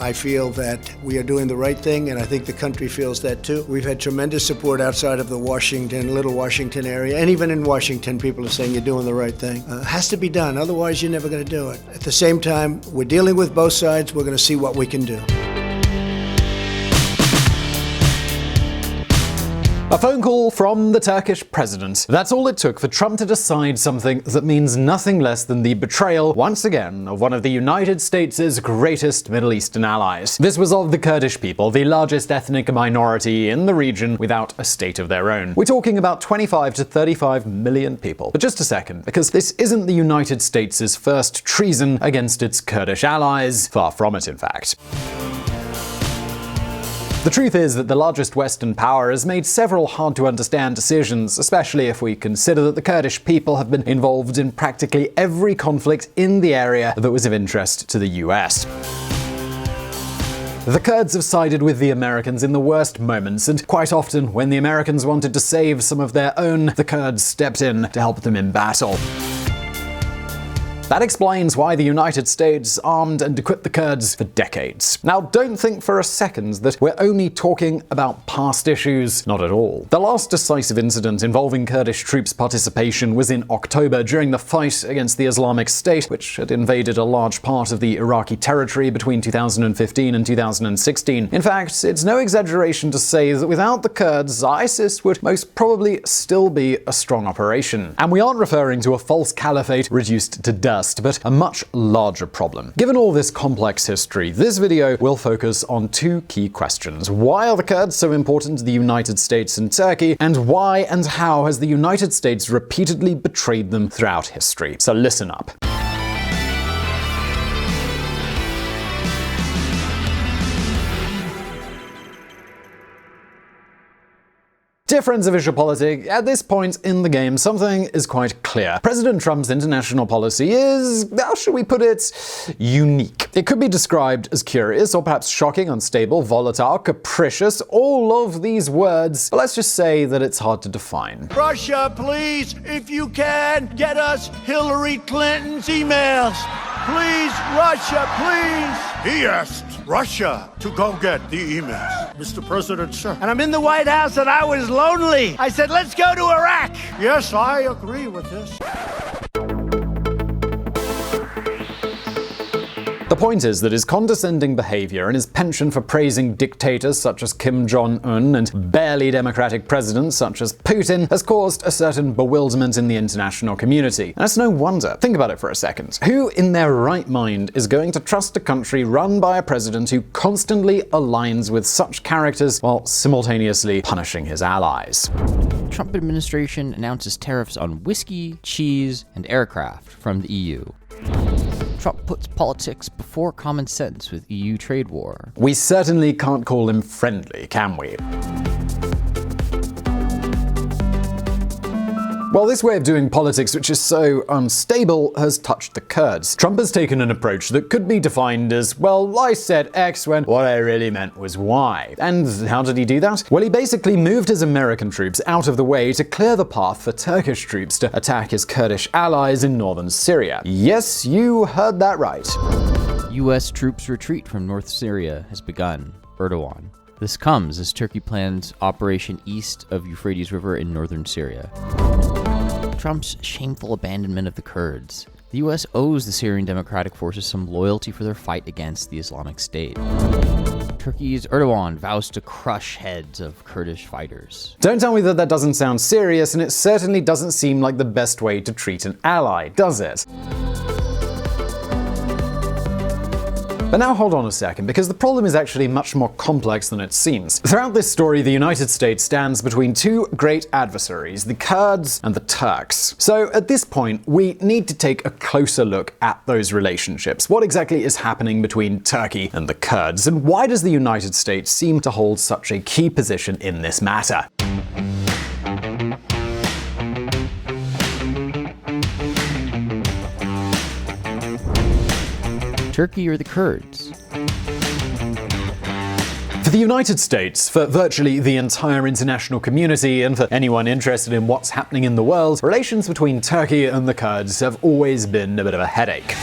I feel that we are doing the right thing, and I think the country feels that too. We've had tremendous support outside of the Little Washington area, and even in Washington, people are saying you're doing the right thing. It has to be done, otherwise you're never going to do it. At the same time, we're dealing with both sides. We're going to see what we can do. A phone call from the Turkish president. That's all it took for Trump to decide something that means nothing less than the betrayal, once again, of one of the United States' greatest Middle Eastern allies. This was of the Kurdish people, the largest ethnic minority in the region without a state of their own. We're talking about 25 to 35 million people. But just a second, because this isn't the United States' first treason against its Kurdish allies. Far from it, in fact. The truth is that the largest Western power has made several hard-to-understand decisions, especially if we consider that the Kurdish people have been involved in practically every conflict in the area that was of interest to the US. The Kurds have sided with the Americans in the worst moments, and quite often, when the Americans wanted to save some of their own, the Kurds stepped in to help them in battle. That explains why the United States armed and equipped the Kurds for decades. Now, don't think for a second that we're only talking about past issues. Not at all. The last decisive incident involving Kurdish troops' participation was in October during the fight against the Islamic State, which had invaded a large part of the Iraqi territory between 2015 and 2016. In fact, it's no exaggeration to say that without the Kurds, ISIS would most probably still be a strong operation. And we aren't referring to a false caliphate reduced to dust, but a much larger problem. Given all this complex history, this video will focus on two key questions. Why are the Kurds so important to the United States and Turkey? And why and how has the United States repeatedly betrayed them throughout history? So listen up. Dear friends of VisualPolitik, at this point in the game, something is quite clear. President Trump's international policy is, how should we put it, unique. It could be described as curious, or perhaps shocking, unstable, volatile, capricious, all of these words, but let's just say that it's hard to define. Russia, please, if you can, get us Hillary Clinton's emails. Please, Russia, please. He asked Russia to go get the emails. Mr. President, sir. And I'm in the White House and I was lonely. I said, let's go to Iraq. Yes, I agree with this. The point is that his condescending behavior and his penchant for praising dictators such as Kim Jong-un and barely democratic presidents such as Putin has caused a certain bewilderment in the international community. And it's no wonder. Think about it for a second. Who in their right mind is going to trust a country run by a president who constantly aligns with such characters while simultaneously punishing his allies? Trump administration announces tariffs on whiskey, cheese, and aircraft from the EU. Trump puts politics before common sense with EU trade war. We certainly can't call him friendly, can we? Well, this way of doing politics, which is so unstable, has touched the Kurds. Trump has taken an approach that could be defined as, well, I said X when what I really meant was Y. And how did he do that? Well, he basically moved his American troops out of the way to clear the path for Turkish troops to attack his Kurdish allies in northern Syria. Yes, you heard that right. U.S. troops' retreat from North Syria has begun. Erdogan. This comes as Turkey plans operation east of Euphrates River in northern Syria. Trump's shameful abandonment of the Kurds. The U.S. owes the Syrian Democratic Forces some loyalty for their fight against the Islamic State. Turkey's Erdogan vows to crush heads of Kurdish fighters. Don't tell me that that doesn't sound serious, and it certainly doesn't seem like the best way to treat an ally, does it? But now hold on a second, because the problem is actually much more complex than it seems. Throughout this story, the United States stands between two great adversaries, the Kurds and the Turks. So at this point, we need to take a closer look at those relationships. What exactly is happening between Turkey and the Kurds, and why does the United States seem to hold such a key position in this matter? Turkey or the Kurds? For the United States, for virtually the entire international community, and for anyone interested in what's happening in the world, relations between Turkey and the Kurds have always been a bit of a headache.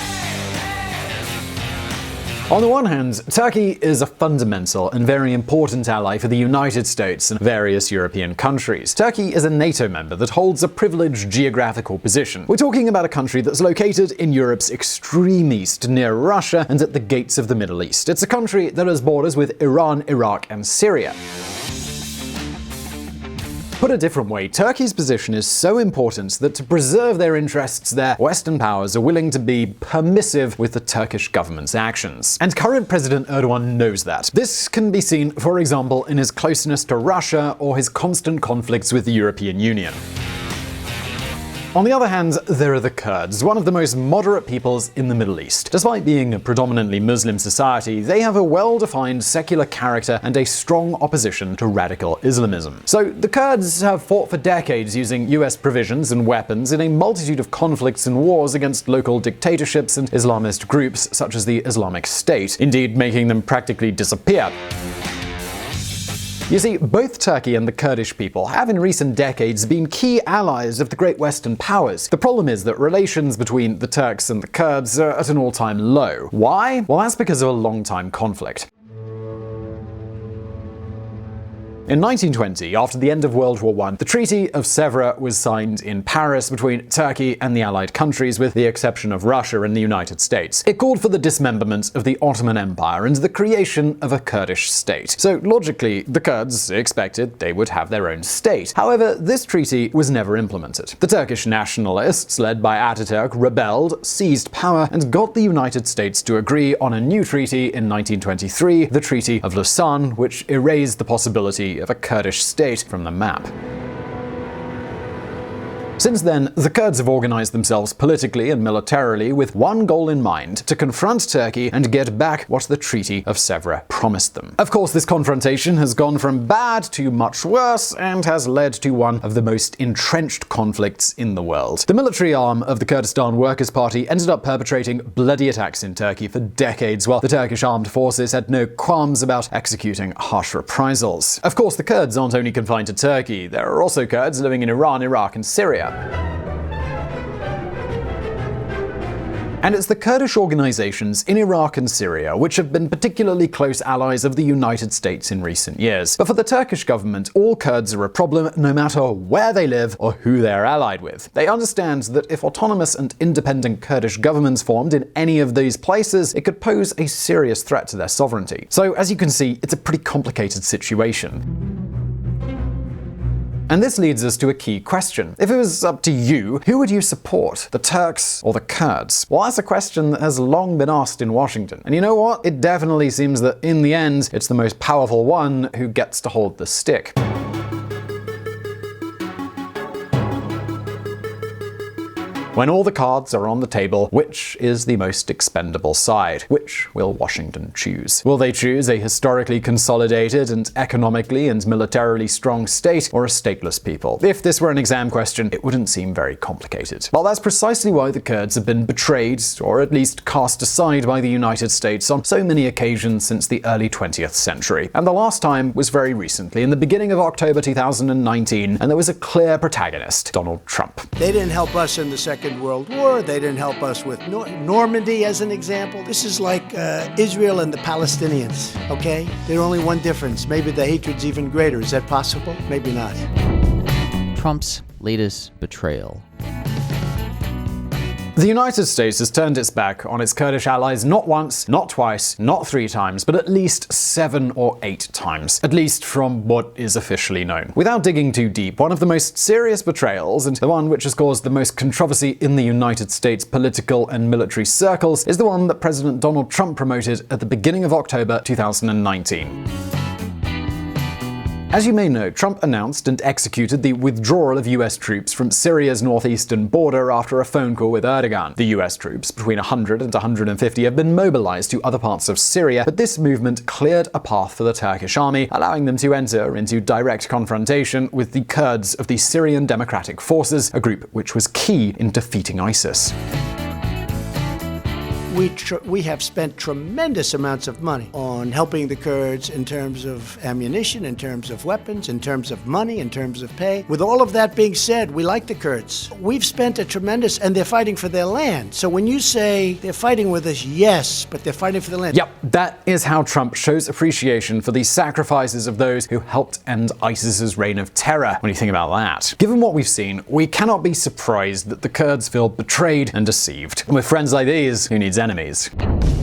On the one hand, Turkey is a fundamental and very important ally for the United States and various European countries. Turkey is a NATO member that holds a privileged geographical position. We're talking about a country that's located in Europe's extreme east, near Russia and at the gates of the Middle East. It's a country that has borders with Iran, Iraq, and Syria. Put a different way, Turkey's position is so important that to preserve their interests there, Western powers are willing to be permissive with the Turkish government's actions. And current President Erdogan knows that. This can be seen, for example, in his closeness to Russia or his constant conflicts with the European Union. On the other hand, there are the Kurds, one of the most moderate peoples in the Middle East. Despite being a predominantly Muslim society, they have a well-defined secular character and a strong opposition to radical Islamism. So the Kurds have fought for decades using US provisions and weapons in a multitude of conflicts and wars against local dictatorships and Islamist groups such as the Islamic State, indeed making them practically disappear. You see, both Turkey and the Kurdish people have in recent decades been key allies of the great Western powers. The problem is that relations between the Turks and the Kurds are at an all-time low. Why? Well, that's because of a long-time conflict. In 1920, after the end of World War I, the Treaty of Sèvres was signed in Paris between Turkey and the Allied countries, with the exception of Russia and the United States. It called for the dismemberment of the Ottoman Empire and the creation of a Kurdish state. So logically, the Kurds expected they would have their own state. However, this treaty was never implemented. The Turkish nationalists, led by Ataturk, rebelled, seized power, and got the United States to agree on a new treaty in 1923, the Treaty of Lausanne, which erased the possibility of a Kurdish state from the map. Since then, the Kurds have organized themselves politically and militarily with one goal in mind: to confront Turkey and get back what the Treaty of Sèvres promised them. Of course, this confrontation has gone from bad to much worse and has led to one of the most entrenched conflicts in the world. The military arm of the Kurdistan Workers' Party ended up perpetrating bloody attacks in Turkey for decades, while the Turkish armed forces had no qualms about executing harsh reprisals. Of course, the Kurds aren't only confined to Turkey. There are also Kurds living in Iran, Iraq, and Syria. And it's the Kurdish organizations in Iraq and Syria which have been particularly close allies of the United States in recent years. But for the Turkish government, all Kurds are a problem no matter where they live or who they're allied with. They understand that if autonomous and independent Kurdish governments formed in any of these places, it could pose a serious threat to their sovereignty. So, as you can see, it's a pretty complicated situation. And this leads us to a key question. If it was up to you, who would you support? The Turks or the Kurds? Well, that's a question that has long been asked in Washington. And you know what? It definitely seems that in the end, it's the most powerful one who gets to hold the stick. When all the cards are on the table, which is the most expendable side? Which will Washington choose? Will they choose a historically consolidated and economically and militarily strong state, or a stateless people? If this were an exam question, it wouldn't seem very complicated. Well, that's precisely why the Kurds have been betrayed, or at least cast aside by the United States on so many occasions since the early 20th century. And the last time was very recently, in the beginning of October 2019, and there was a clear protagonist: Donald Trump. They didn't help us in the Second World War. They didn't help us with Normandy, as an example. This is like Israel and the Palestinians, okay? There's only one difference. Maybe the hatred's even greater. Is that possible? Maybe not. Trump's latest betrayal. The United States has turned its back on its Kurdish allies not once, not twice, not 3 times, but at least 7 or 8 times. At least from what is officially known. Without digging too deep, one of the most serious betrayals, and the one which has caused the most controversy in the United States political and military circles, is the one that President Donald Trump promoted at the beginning of October 2019. As you may know, Trump announced and executed the withdrawal of US troops from Syria's northeastern border after a phone call with Erdogan. The US troops, between 100 and 150, have been mobilized to other parts of Syria, but this movement cleared a path for the Turkish army, allowing them to enter into direct confrontation with the Kurds of the Syrian Democratic Forces, a group which was key in defeating ISIS. we have spent tremendous amounts of money on helping the Kurds in terms of ammunition, in terms of weapons, in terms of money, in terms of pay. With all of that being said, we like the Kurds. We've spent a tremendous, and they're fighting for their land. So when you say they're fighting with us, yes, but they're fighting for the land. Yep, that is how Trump shows appreciation for the sacrifices of those who helped end ISIS's reign of terror. When you think about that, given what we've seen, we cannot be surprised that the Kurds feel betrayed and deceived. And with friends like these, who needs enemies?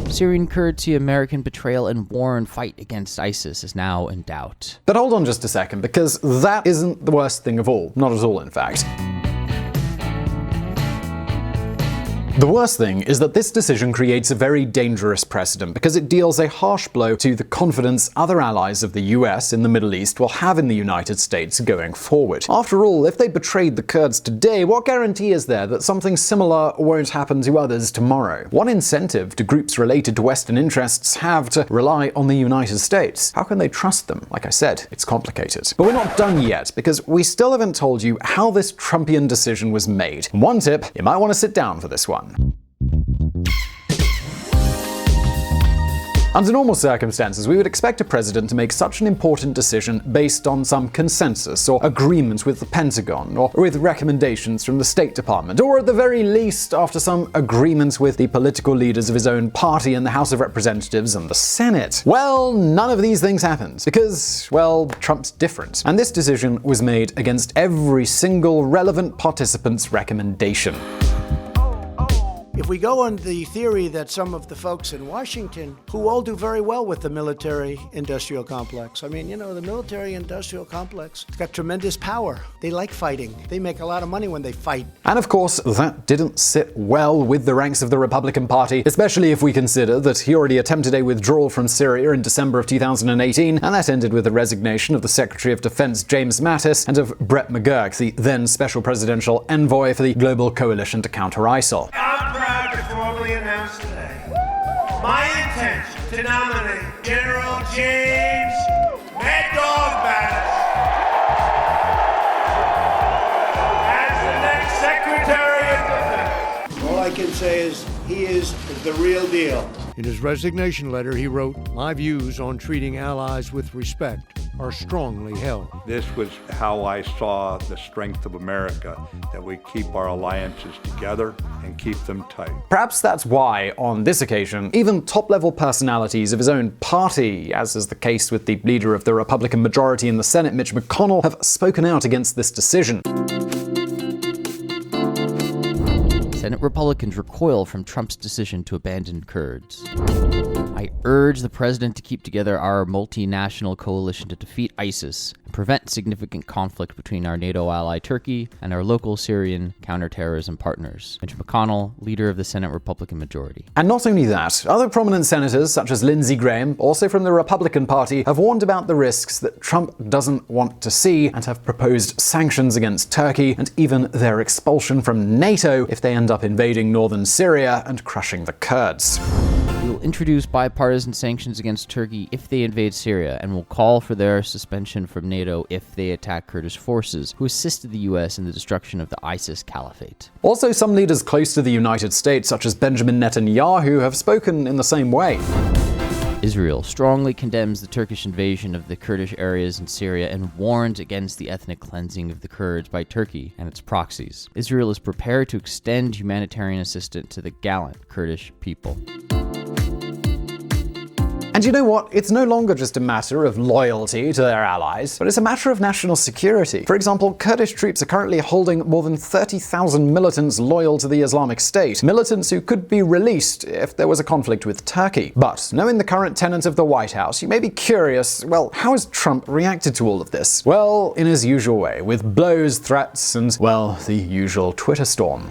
Syrian Kurds see American betrayal and war and fight against ISIS is now in doubt. But hold on just a second, because that isn't the worst thing of all. Not at all, in fact. The worst thing is that this decision creates a very dangerous precedent because it deals a harsh blow to the confidence other allies of the US in the Middle East will have in the United States going forward. After all, if they betrayed the Kurds today, what guarantee is there that something similar won't happen to others tomorrow? What incentive do groups related to Western interests have to rely on the United States? How can they trust them? Like I said, it's complicated. But we're not done yet, because we still haven't told you how this Trumpian decision was made. One tip, you might want to sit down for this one. Under normal circumstances, we would expect a president to make such an important decision based on some consensus or agreement with the Pentagon, or with recommendations from the State Department, or at the very least after some agreements with the political leaders of his own party in the House of Representatives and the Senate. Well, none of these things happened because, well, Trump's different. And this decision was made against every single relevant participant's recommendation. If we go on the theory that some of the folks in Washington, who all do very well with the military-industrial complex, I mean, you know, the military-industrial complex, it's got tremendous power. They like fighting. They make a lot of money when they fight. And of course, that didn't sit well with the ranks of the Republican Party, especially if we consider that he already attempted a withdrawal from Syria in December of 2018, and that ended with the resignation of the Secretary of Defense James Mattis and of Brett McGurk, the then Special Presidential Envoy for the Global Coalition to counter ISIL. I'm proud to formally announce today my intention to nominate General James Mad Dog Mattis as the next Secretary of Defense. All I can say is he is the real deal. In his resignation letter, he wrote, "My views on treating allies with respect are strongly held." This was how I saw the strength of America, that we keep our alliances together and keep them tight. Perhaps that's why, on this occasion, even top-level personalities of his own party, as is the case with the leader of the Republican majority in the Senate, Mitch McConnell, have spoken out against this decision. Senate Republicans recoil from Trump's decision to abandon Kurds. I urge the president to keep together our multinational coalition to defeat ISIS and prevent significant conflict between our NATO ally Turkey and our local Syrian counterterrorism partners. Mitch McConnell, leader of the Senate Republican majority. And not only that, other prominent senators, such as Lindsey Graham, also from the Republican Party, have warned about the risks that Trump doesn't want to see and have proposed sanctions against Turkey and even their expulsion from NATO if they end up invading northern Syria and crushing the Kurds. We will introduce bipartisan sanctions against Turkey if they invade Syria, and will call for their suspension from NATO if they attack Kurdish forces, who assisted the US in the destruction of the ISIS caliphate. Also, some leaders close to the United States, such as Benjamin Netanyahu, have spoken in the same way. Israel strongly condemns the Turkish invasion of the Kurdish areas in Syria and warns against the ethnic cleansing of the Kurds by Turkey and its proxies. Israel is prepared to extend humanitarian assistance to the gallant Kurdish people. And you know what? It's no longer just a matter of loyalty to their allies, but it's a matter of national security. For example, Kurdish troops are currently holding more than 30,000 militants loyal to the Islamic State, militants who could be released if there was a conflict with Turkey. But knowing the current tenant of the White House, you may be curious, well, how has Trump reacted to all of this? Well, in his usual way, with blows, threats, and, well, the usual Twitter storm.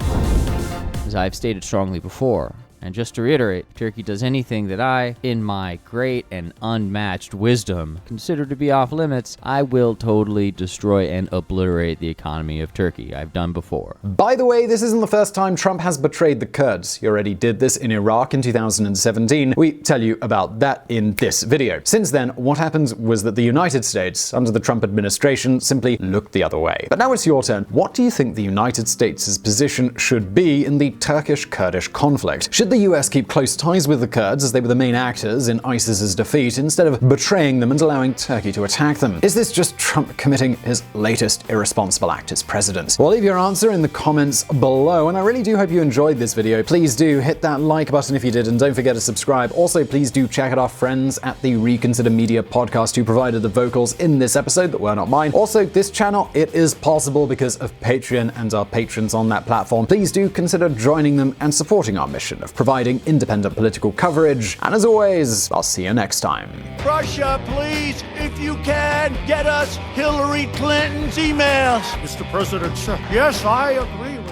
As I've stated strongly before, and just to reiterate, if Turkey does anything that I, in my great and unmatched wisdom, consider to be off limits, I will totally destroy and obliterate the economy of Turkey. I've done before. By the way, this isn't the first time Trump has betrayed the Kurds. He already did this in Iraq in 2017. We tell you about that in this video. Since then, what happened was that the United States, under the Trump administration, simply looked the other way. But now it's your turn. What do you think the United States' position should be in the Turkish-Kurdish conflict? Should the the US keep close ties with the Kurds as they were the main actors in ISIS's defeat instead of betraying them and allowing Turkey to attack them? Is this just Trump committing his latest irresponsible act as president? Well, leave your answer in the comments below, and I really do hope you enjoyed this video. Please do hit that like button if you did, and don't forget to subscribe. Also, please do check out our friends at the Reconsider Media podcast who provided the vocals in this episode that were not mine. Also, this channel, it is possible because of Patreon and our patrons on that platform. Please do consider joining them and supporting our mission of providing independent political coverage. And as always, I'll see you next time. Russia, please, if you can, get us Hillary Clinton's emails. Mr. President, sir. Yes, I agree.